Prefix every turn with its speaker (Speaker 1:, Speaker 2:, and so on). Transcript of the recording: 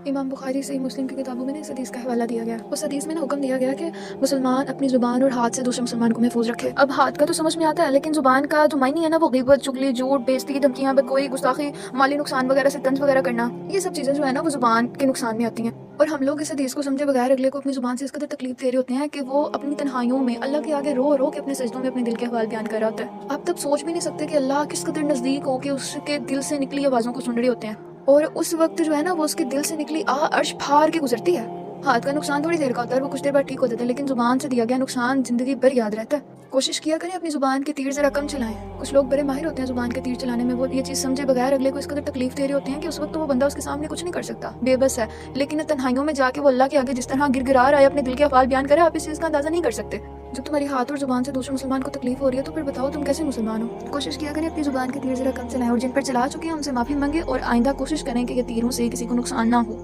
Speaker 1: इमाम बुखारी सही मुस्लिम की किताबों में ना इस हदीस का हवाला दिया गया। उस हदीस में ना हुक्म दिया गया कि मुसलमान अपनी जुबान और हाथ से दूसरे मुसलमान को महफूज रखे। अब हाथ का तो समझ में आता है, लेकिन जुबान का जो मायने है ना वो गीबत, चुगली, झूठ, बेइज्जती की धमकियां, बदगोई, गुस्ताखी, माली नुकसान वगैरह से तंज वगैरह करना, ये सब चीजें जो है ना वो जुबान के नुकसान में आती हैं। और हम लोग इस हदीस को समझे बगैर अगले को अपनी जुबान से इस कदर तकलीफ दे रहे होते हैं कि वो अपनी तन्हाइयों में अल्लाह के आगे रो रो के अपने सजदों में अपने दिल के अहवाल बयान कर रहा होता है। आप तब सोच भी नहीं सकते कि अल्लाह किस कदर नजदीक हो के उसके दिल से निकली आवाजों को सुन रहे होते हैं। और उस वक्त जो है ना वो उसके दिल से निकली अर्श फाड़ के गुजरती है। हाथ का नुकसान थोड़ी देर का होता है, वो कुछ देर बाद ठीक हो जाता है, लेकिन जुबान से दिया गया नुकसान जिंदगी भर याद रहता है। कोशिश किया करें अपनी जुबान के तीर जरा कम चलाएं। कुछ लोग बड़े माहिर होते हैं जुबान के तीर चलाने में, वो ये चीज़ समझे बगैर अगले को इस कदर तकलीफ दे रहे होते हैं कि उस वक्त तो वो बंदा उसके सामने कुछ नहीं कर सकता, बेबस है। लेकिन तन्हाइयों में जाके वो अल्लाह के आगे जिस तरह गिड़गिड़ा रहा है, अपने दिल के अफआल बयान करे, आप इस चीज़ का अंदाजा नहीं कर सकते। जब तुम्हारी हाथ और जुबान से दूसरे मुसलमान को तकलीफ हो रही है तो फिर बताओ तुम कैसे मुसलमान हो। कोशिश किया करें अपनी जुबान के तीर जरा कम चलाएं, और जिन पर चला चुके हैं उनसे माफी मांगे, और आइंदा कोशिश करें कि ये तीरों से किसी को नुकसान ना हो।